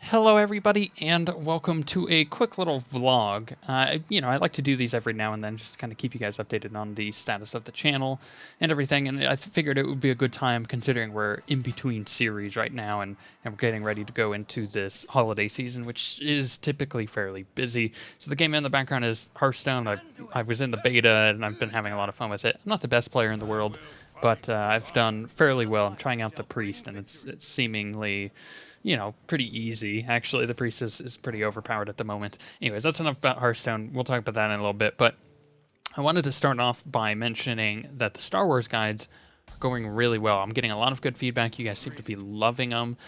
Hello everybody, and welcome to a quick little vlog. I like to do these every now and then just to kind of keep you guys updated on the status of the channel and everything, and I figured it would be a good time considering we're in between series right now and we're getting ready to go into this holiday season, which is typically fairly busy. So the game in the background is Hearthstone. I was in the beta and I've been having a lot of fun with it. I'm not the best player in the world, but I've done fairly well. I'm trying out the Priest, and it's seemingly, pretty easy. Actually, the Priest is pretty overpowered at the moment. Anyways, that's enough about Hearthstone. We'll talk about that in a little bit, but I wanted to start off by mentioning that the Star Wars guides are going really well. I'm getting a lot of good feedback. You guys seem to be loving them.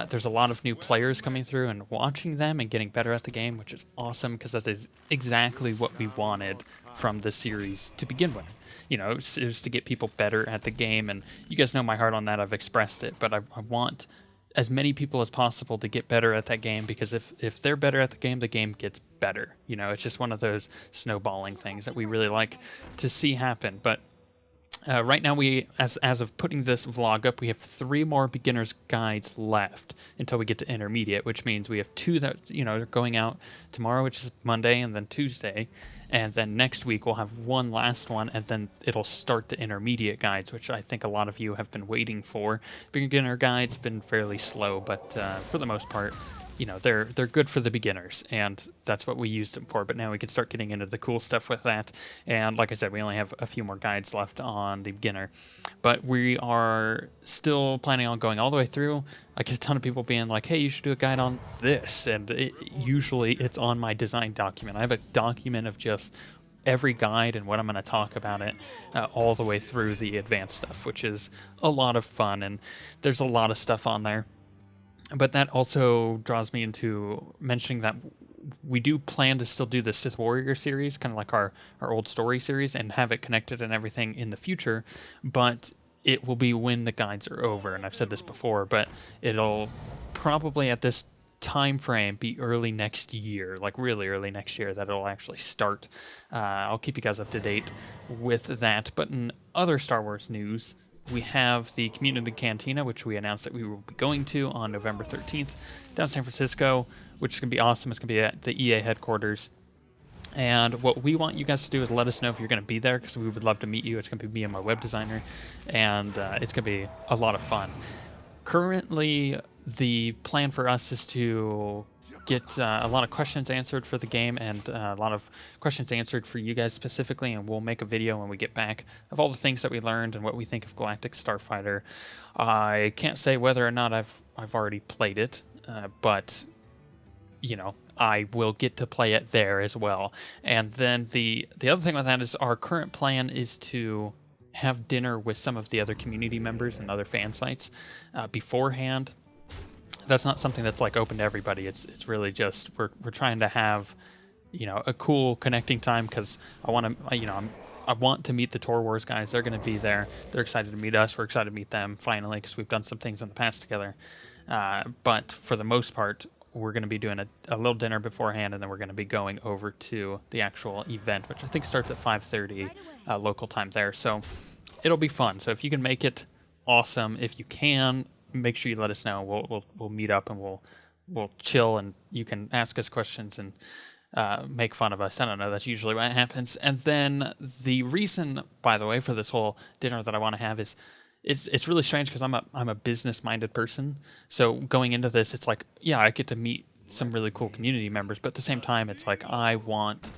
There's a lot of new players coming through and watching them and getting better at the game, which is awesome because that is exactly what we wanted from the series to begin with. It was to get people better at the game, and you guys know my heart on that. I've expressed it, but I want as many people as possible to get better at that game, because if they're better at the game gets better. It's just one of those snowballing things that we really like to see happen. But right now, as of putting this vlog up, we have 3 more beginner's guides left until we get to intermediate, which means we have 2 that are going out tomorrow, which is Monday, and then Tuesday, and then next week we'll have one last one, and then it'll start the intermediate guides, which I think a lot of you have been waiting for. Beginner guides have been fairly slow, but for the most part, they're good for the beginners, and that's what we used them for. But now we can start getting into the cool stuff with that. And like I said, we only have a few more guides left on the beginner, but we are still planning on going all the way through. I get a ton of people being like, hey, you should do a guide on this, and usually it's on my design document. I have a document of just every guide and what I'm going to talk about it all the way through the advanced stuff, which is a lot of fun, and there's a lot of stuff on there. But that also draws me into mentioning that we do plan to still do the Sith Warrior series, kind of like our old story series, and have it connected and everything in the future, but it will be when the guides are over. And I've said this before, but it'll probably at this time frame be early next year, like really early next year, that it'll actually start. I'll keep you guys up to date with that. But in other Star Wars news, we have the Community Cantina, which we announced that we will be going to on November 13th down in San Francisco, which is going to be awesome. It's going to be at the EA headquarters. And what we want you guys to do is let us know if you're going to be there, because we would love to meet you. It's going to be me and my web designer, and it's going to be a lot of fun. Currently, the plan for us is to get a lot of questions answered for the game, and a lot of questions answered for you guys specifically, and we'll make a video when we get back of all the things that we learned and what we think of Galactic Starfighter. I can't say whether or not I've already played it, but I will get to play it there as well. And then the other thing with that is our current plan is to have dinner with some of the other community members and other fan sites beforehand. That's not something that's like open to everybody. It's really just we're trying to have a cool connecting time, because I want to I want to meet the Tor Wars guys. They're going to be there. They're excited to meet us. We're excited to meet them finally, because we've done some things in the past together. But for the most part, we're going to be doing a little dinner beforehand, and then we're going to be going over to the actual event, which I think starts at 5:30 local time there. So it'll be fun. So if you can make it, awesome. If you can, make sure you let us know. We'll meet up, and we'll chill, and you can ask us questions and make fun of us. I don't know. That's usually what happens. And then the reason, by the way, for this whole dinner that I want to have is it's really strange, because I'm a business-minded person. So going into this, it's like, yeah, I get to meet some really cool community members, but at the same time, it's like I want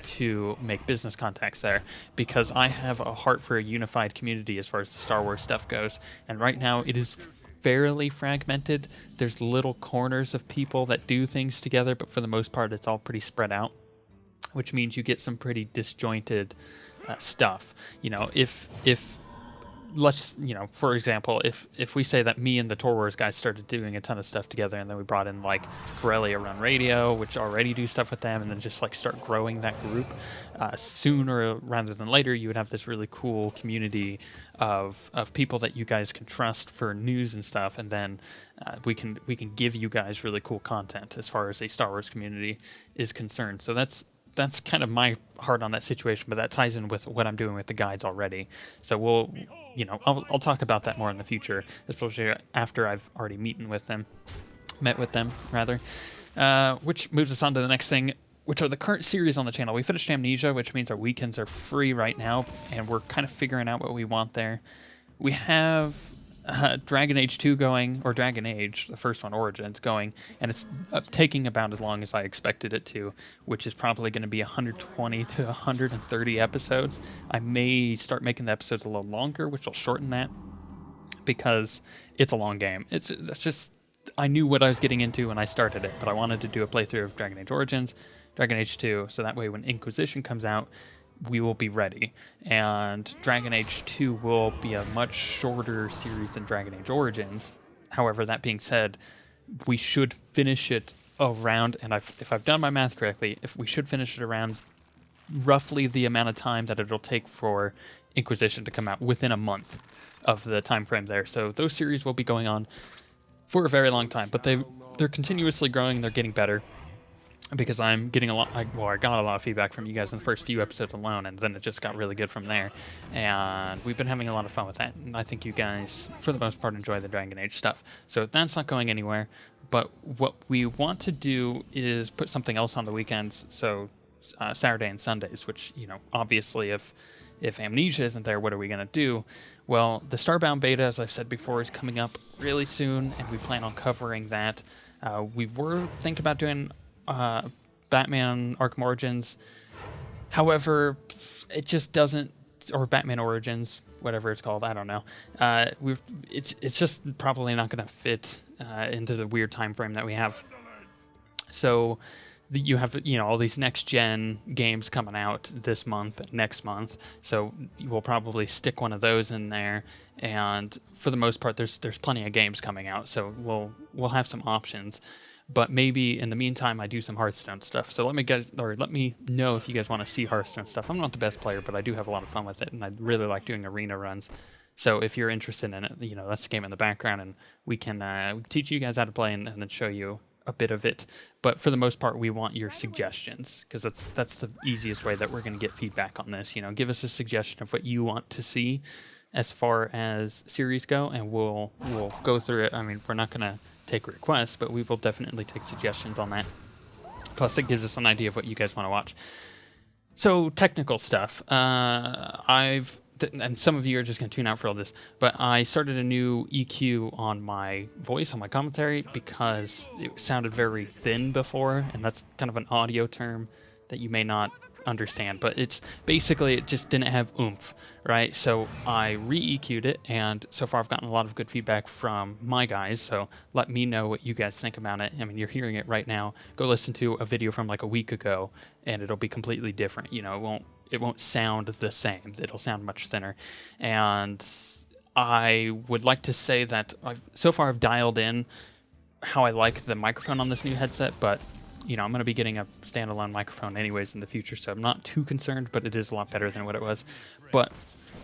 to make business contacts there, because I have a heart for a unified community as far as the Star Wars stuff goes. And right now, it is fairly fragmented. There's little corners of people that do things together, but for the most part, it's all pretty spread out, which means you get some pretty disjointed stuff. If let's, for example, if we say that me and the Tor Wars guys started doing a ton of stuff together, and then we brought in like Corellia Run Radio, which already do stuff with them, and then just like start growing that group, sooner rather than later, you would have this really cool community of people that you guys can trust for news and stuff, and then we can give you guys really cool content as far as the Star Wars community is concerned. So that's that's kind of my heart on that situation, but that ties in with what I'm doing with the guides already. So we'll, I'll talk about that more in the future, especially after I've already met with them rather. Which moves us on to the next thing, which are the current series on the channel. We finished Amnesia, which means our weekends are free right now, and we're kind of figuring out what we want there. We have Dragon Age 2 going, or Dragon Age, the first one, Origins, going, and it's taking about as long as I expected it to, which is probably going to be 120 to 130 episodes. I may start making the episodes a little longer, which will shorten that, because it's a long game. That's just, I knew what I was getting into when I started it, but I wanted to do a playthrough of Dragon Age Origins, Dragon Age 2, so that way when Inquisition comes out, we will be ready. And Dragon Age 2 will be a much shorter series than Dragon Age Origins. However, that being said, we should finish it around, and if I've done my math correctly, if we should finish it around roughly the amount of time that it'll take for Inquisition to come out, within a month of the time frame there. So those series will be going on for a very long time, but they're continuously growing, they're getting better. Because I'm getting I got a lot of feedback from you guys in the first few episodes alone, and then it just got really good from there. And we've been having a lot of fun with that. And I think you guys, for the most part, enjoy the Dragon Age stuff. So that's not going anywhere. But what we want to do is put something else on the weekends. So Saturday and Sundays, which, obviously if Amnesia isn't there, what are we going to do? Well, the Starbound beta, as I've said before, is coming up really soon, and we plan on covering that. We were thinking about doing Batman Arkham Origins. However, it just doesn't, or Batman Origins, whatever it's called, I don't know. It's just probably not going to fit into the weird time frame that we have. So you have all these next gen games coming out this month and next month. So we'll probably stick one of those in there. And for the most part, there's plenty of games coming out, so we'll have some options. But maybe in the meantime, I do some Hearthstone stuff. So let me know if you guys want to see Hearthstone stuff. I'm not the best player, but I do have a lot of fun with it, and I really like doing arena runs. So if you're interested in it, that's the game in the background, and we can teach you guys how to play and then show you a bit of it. But for the most part, we want your suggestions, because that's the easiest way that we're going to get feedback on this. Give us a suggestion of what you want to see as far as series go, and we'll go through it. I mean, we're not going to take requests, but we will definitely take suggestions on that. Plus, it gives us an idea of what you guys want to watch. So, technical stuff. And some of you are just going to tune out for all this, but I started a new EQ on my voice, on my commentary, because it sounded very thin before, and that's kind of an audio term that you may not understand, but it's basically, it just didn't have oomph, right? So I re-EQ'd it, and so far I've gotten a lot of good feedback from my guys, so let me know what you guys think about it. I mean, you're hearing it right now. Go listen to a video from like a week ago, and it'll be completely different. It won't sound the same. It'll sound much thinner. And I would like to say that so far I've dialed in how I like the microphone on this new headset, but I'm going to be getting a standalone microphone anyways in the future, so I'm not too concerned, but it is a lot better than what it was. But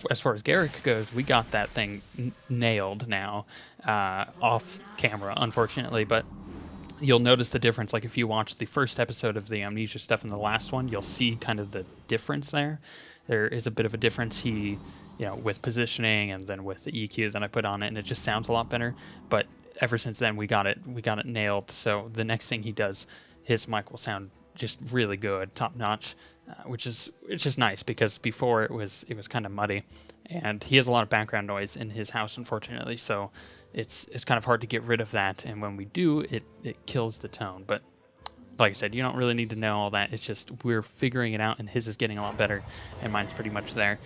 as far as Garrick goes, we got that thing nailed now, off camera, unfortunately, but you'll notice the difference. Like if you watch the first episode of the Amnesia stuff and the last one, you'll see kind of the difference there. There is a bit of a difference with positioning and then with the EQ that I put on it, and it just sounds a lot better. But ever since then, we got it nailed. So the next thing he does, his mic will sound just really good, top notch, which is nice, because before it was kind of muddy, and he has a lot of background noise in his house, unfortunately. So it's kind of hard to get rid of that, and when we do, it kills the tone. But like I said, you don't really need to know all that. It's just we're figuring it out, and his is getting a lot better, and mine's pretty much there.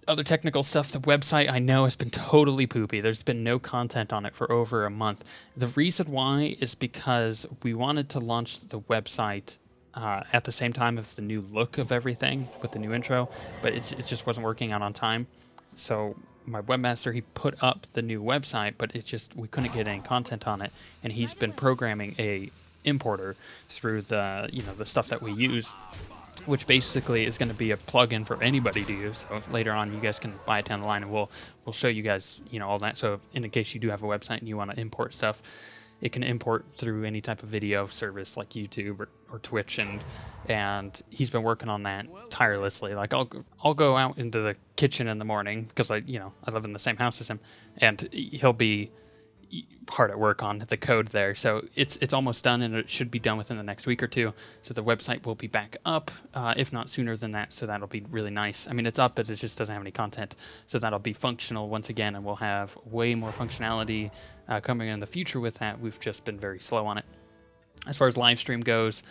Other technical stuff, the website I know has been totally poopy. There's been no content on it for over a month. The reason why is because we wanted to launch the website at the same time of the new look of everything with the new intro, but it just wasn't working out on time. So my webmaster, he put up the new website, but we couldn't get any content on it, and he's been programming a importer through the stuff that we use, which basically is going to be a plugin for anybody to use. So later on, you guys can buy it down the line, and we'll show you guys all that. So in case you do have a website and you want to import stuff, it can import through any type of video service like YouTube or Twitch, and he's been working on that tirelessly. Like I'll go out into the kitchen in the morning because I live in the same house as him, and he'll be hard at work on the code there. So it's almost done, and it should be done within the next week or two. So the website will be back up, if not sooner than that. So that'll be really nice. I mean, it's up, but it just doesn't have any content. So that'll be functional once again, and we'll have way more functionality coming in the future with that. We've just been very slow on it. As far as live stream goes,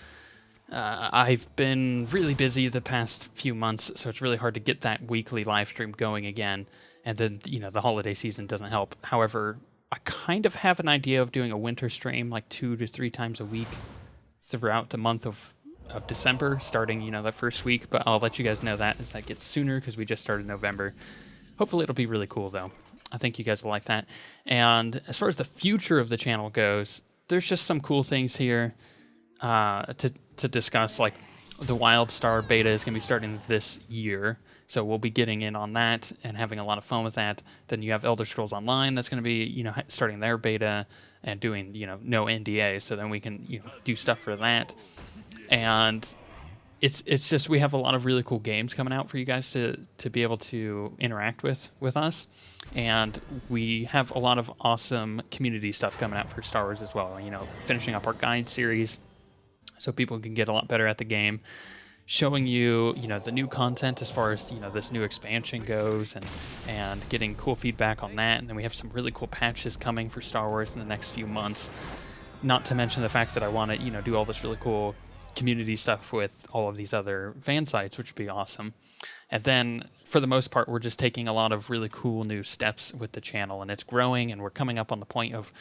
I've been really busy the past few months, so it's really hard to get that weekly live stream going again. And then, the holiday season doesn't help. However, I kind of have an idea of doing a winter stream like 2 to 3 times a week throughout the month of December, starting, that first week. But I'll let you guys know that as that gets sooner, because we just started November. Hopefully it'll be really cool, though. I think you guys will like that. And as far as the future of the channel goes, there's just some cool things here to discuss. Like the WildStar beta is going to be starting this year. So we'll be getting in on that and having a lot of fun with that. Then you have Elder Scrolls Online that's going to be, starting their beta and doing, no NDA. So then we can, do stuff for that. And it's just, we have a lot of really cool games coming out for you guys to be able to interact with us. And we have a lot of awesome community stuff coming out for Star Wars as well. Finishing up our guide series so people can get a lot better at the game. Showing you, the new content as far as, this new expansion goes, and getting cool feedback on that. And then we have some really cool patches coming for Star Wars in the next few months. Not to mention the fact that I want to, do all this really cool community stuff with all of these other fan sites, which would be awesome. And then, for the most part, we're just taking a lot of really cool new steps with the channel, and it's growing, and we're coming up on the point of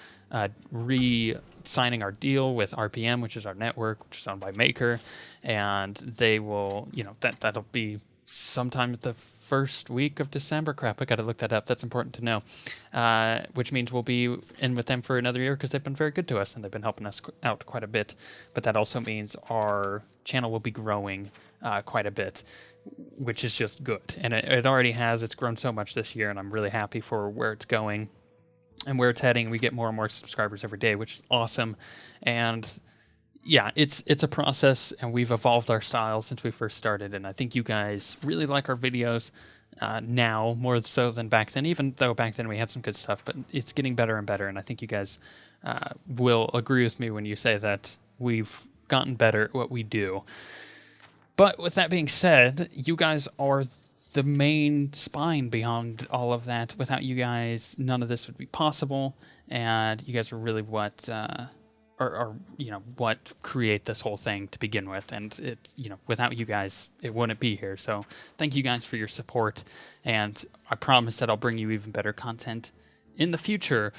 re-signing our deal with RPM, which is our network, which is owned by Maker, and they will, that'll be sometime the first week of December. Crap, I gotta look that up. That's important to know. Which means we'll be in with them for another year, because they've been very good to us, and they've been helping us out quite a bit. But that also means our channel will be growing quite a bit, which is just good. And it already has. It's grown so much this year, and I'm really happy for where it's going and where it's heading. We get more and more subscribers every day, which is awesome. And yeah, it's a process, and we've evolved our style since we first started, and I think you guys really like our videos now, more so than back then, even though back then we had some good stuff, but it's getting better and better, and I think you guys will agree with me when you say that we've gotten better at what we do. But with that being said, you guys are the main spine behind all of that. Without you guys, none of this would be possible, and you guys are really what what create this whole thing to begin with. And without you guys, it wouldn't be here. So thank you guys for your support, and I promise that I'll bring you even better content in the future.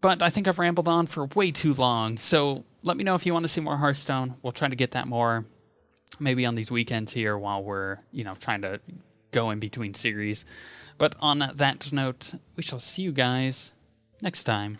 But I think I've rambled on for way too long, so let me know if you want to see more Hearthstone. We'll try to get that more, maybe on these weekends here while we're, trying to go in between series. But on that note, we shall see you guys next time.